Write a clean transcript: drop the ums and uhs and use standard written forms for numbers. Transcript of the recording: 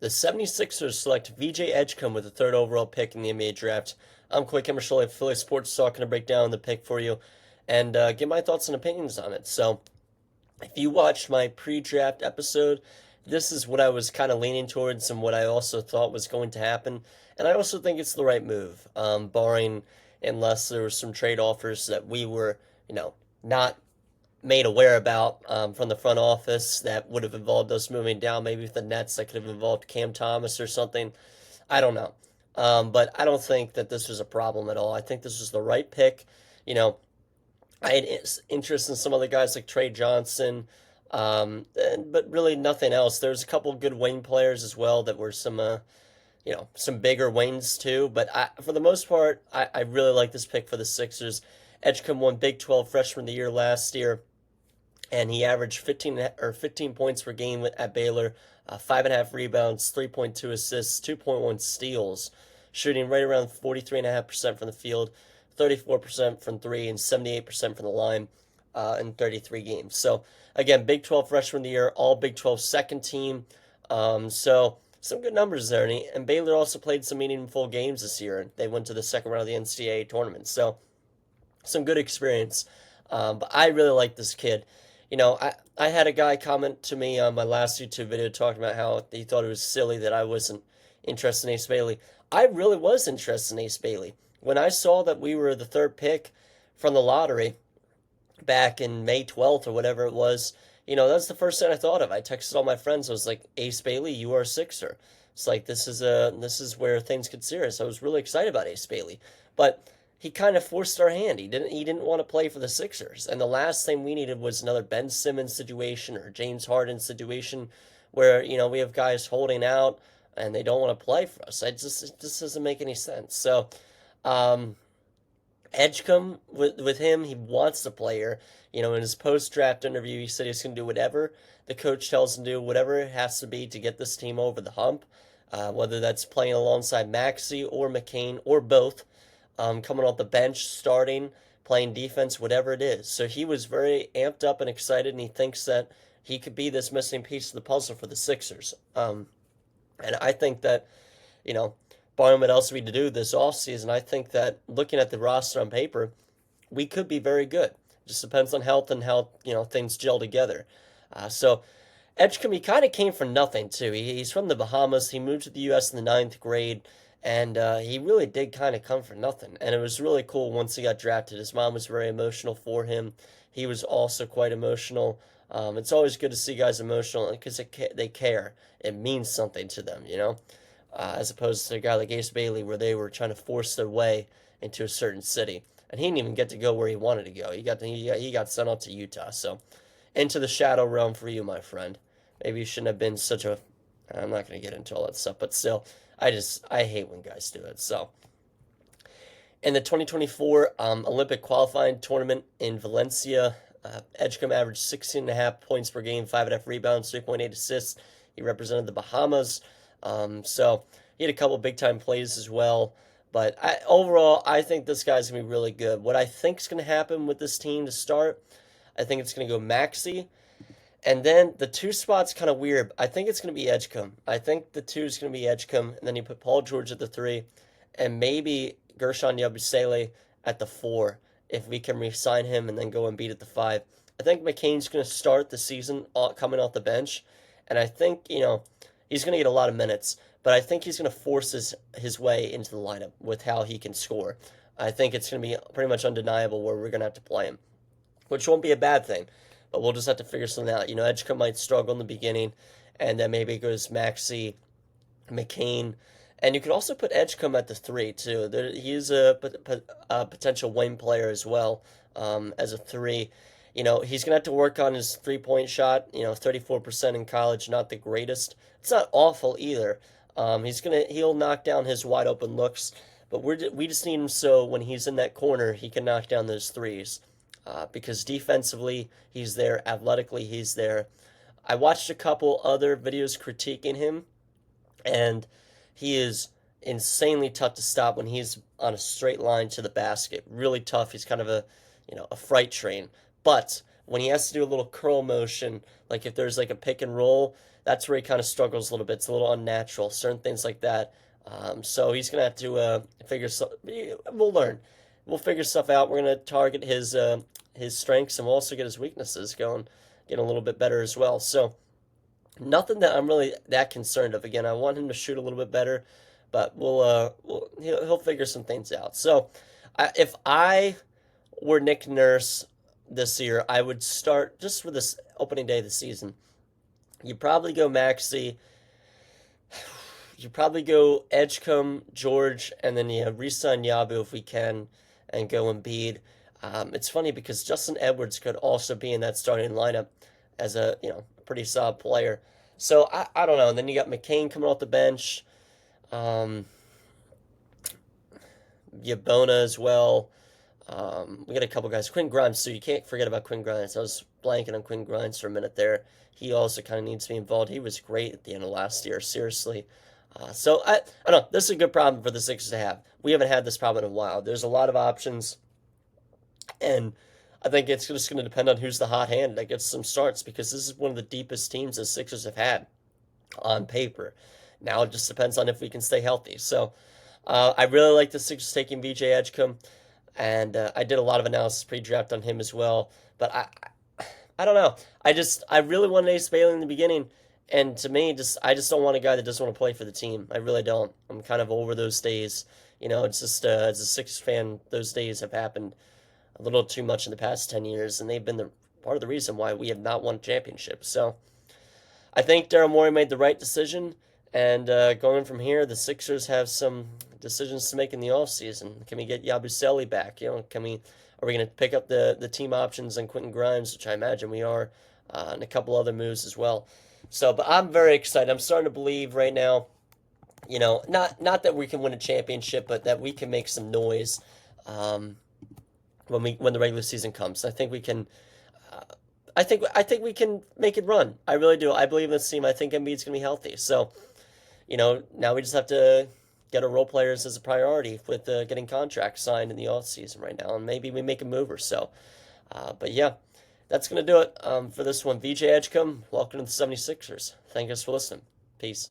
The 76ers select VJ Edgecombe with the third overall pick in the NBA draft. I'm Coy Camiscioli of Philly Sports Talk, going to break down the pick for you and give my thoughts and opinions on it. So, if you watched my pre-draft episode, this is what I was kind of leaning towards and what I also thought was going to happen. And I also think it's the right move, barring unless there were some trade offers that we were, not made aware about from the front office that would have involved us moving down. Maybe with the Nets, that could have involved Cam Thomas or something. I don't know. But I don't think that this was a problem at all. I think this was the right pick. You know, I had interest in some other guys like Trey Johnson, but really nothing else. There's a couple good wing players as well that were some bigger wings too. But for the most part, I really like this pick for the Sixers. Edgecombe won Big 12 Freshman of the Year last year, and he averaged 15 points per game at Baylor, 5.5 rebounds, 3.2 assists, 2.1 steals, shooting right around 43.5% from the field, 34% from three, and 78% from the line in 33 games. So again, Big 12 Freshman of the Year, all Big 12 second team. So some good numbers there, and Baylor also played some meaningful games this year. They went to the second round of the NCAA tournament, so some good experience. But I really like this kid. I had a guy comment to me on my last YouTube video talking about how he thought it was silly that I wasn't interested in Ace Bailey. I really was interested in Ace Bailey. When I saw that we were the third pick from the lottery back in May 12th or whatever it was, that's the first thing I thought of. I texted all my friends. I was like, Ace Bailey, you are a Sixer. It's like this is where things get serious. I was really excited about Ace Bailey. But he kind of forced our hand. He didn't want to play for the Sixers. And the last thing we needed was another Ben Simmons situation or James Harden situation where, we have guys holding out and they don't want to play for us. It just doesn't make any sense. So, um, Edgecombe, with him, he wants to play here. In his post draft interview, he said he's going to do whatever the coach tells him to do, whatever it has to be to get this team over the hump, whether that's playing alongside Maxey or McCain or both, coming off the bench, starting, playing defense, whatever it is. So he was very amped up and excited, and he thinks that he could be this missing piece of the puzzle for the Sixers. And I think that, you know, barring what else we to do this offseason, I think that looking at the roster on paper, we could be very good. It just depends on health and how, things gel together. So Edgecombe, he kind of came from nothing, too. He's from the Bahamas. He moved to the U.S. in the ninth grade, and he really did kind of come from nothing. And it was really cool once he got drafted. His mom was very emotional for him. He was also quite emotional. It's always good to see guys emotional because they care. It means something to them, as opposed to a guy like Ace Bailey where they were trying to force their way into a certain city. And he didn't even get to go where he wanted to go. He got sent out to Utah. So into the shadow realm for you, my friend. Maybe you shouldn't have been such a. I'm not going to get into all that stuff, but still, I hate when guys do it. So in the 2024 Olympic qualifying tournament in Valencia, Edgecombe averaged 16.5 points per game, 5.5 rebounds, 3.8 assists. He represented the Bahamas. So he had a couple big time plays as well. But overall, I think this guy's going to be really good. What I think is going to happen with this team to start, I think it's going to go Maxey. And then the two spots kind of weird. I think it's going to be Edgecombe. I think the two is going to be Edgecombe. And then you put Paul George at the three. And maybe Gershon Yabusele at the four if we can re-sign him and then go and beat at the five. I think McCain's going to start the season coming off the bench. And I think, he's going to get a lot of minutes. But I think he's going to force his way into the lineup with how he can score. I think it's going to be pretty much undeniable where we're going to have to play him, which won't be a bad thing. But we'll just have to figure something out. Edgecombe might struggle in the beginning, and then maybe it goes Maxey, McCain. And you could also put Edgecombe at the three, too. He's a potential wing player as well as a three. He's going to have to work on his three-point shot. 34% in college, not the greatest. It's not awful either. He'll knock down his wide open looks, but we just need him so when he's in that corner, he can knock down those threes. Because defensively, he's there. Athletically, he's there. I watched a couple other videos critiquing him, and he is insanely tough to stop when he's on a straight line to the basket. Really tough. He's kind of a freight train. But when he has to do a little curl motion, like if there's like a pick and roll, that's where he kind of struggles a little bit. It's a little unnatural, certain things like that. So he's gonna have to figure. We'll learn. We'll figure stuff out. We're gonna target his strengths, and we'll also get his weaknesses going, getting a little bit better as well. So nothing that I'm really that concerned of. Again, I want him to shoot a little bit better, but he'll figure some things out. So if I were Nick Nurse this year, I would start just for this opening day of the season. You probably go Maxey. You probably go Edgecombe, George, and then you re-sign Yabu if we can, and go Embiid. It's funny because Justin Edwards could also be in that starting lineup as a pretty solid player. So I don't know. And then you got McCain coming off the bench. Yabona as well. We got a couple guys. Quinn Grimes, so you can't forget about Quinn Grimes. I was blanking on Quinn Grimes for a minute there. He also kind of needs to be involved. He was great at the end of last year, seriously. So I don't know. This is a good problem for the Sixers to have. We haven't had this problem in a while. There's a lot of options, and I think it's just going to depend on who's the hot hand that gets some starts, because this is one of the deepest teams the Sixers have had on paper. Now it just depends on if we can stay healthy. So I really like the Sixers taking VJ Edgecombe, and I did a lot of analysis pre-draft on him as well. But I don't know. I really wanted Ace Bailey in the beginning, and to me, I just don't want a guy that doesn't want to play for the team. I really don't. I'm kind of over those days. It's just as a Sixers fan, those days have happened a little too much in the past 10 years, and they've been part of the reason why we have not won a championship. So I think Daryl Morey made the right decision, and going from here, the Sixers have some decisions to make in the offseason. Can we get Yabusele back? Are we going to pick up the team options on Quentin Grimes, which I imagine we are, and a couple other moves as well. So, but I'm very excited. I'm starting to believe right now, not that we can win a championship, but that we can make some noise when the regular season comes. I think we can. I think we can make it run. I really do. I believe in this team. I think Embiid's going to be healthy. So, now we just have to get our role players as a priority with getting contracts signed in the off season right now, and maybe we make a move or so. But yeah, that's going to do it for this one. VJ Edgecombe, welcome to the 76ers. Thank you for listening. Peace.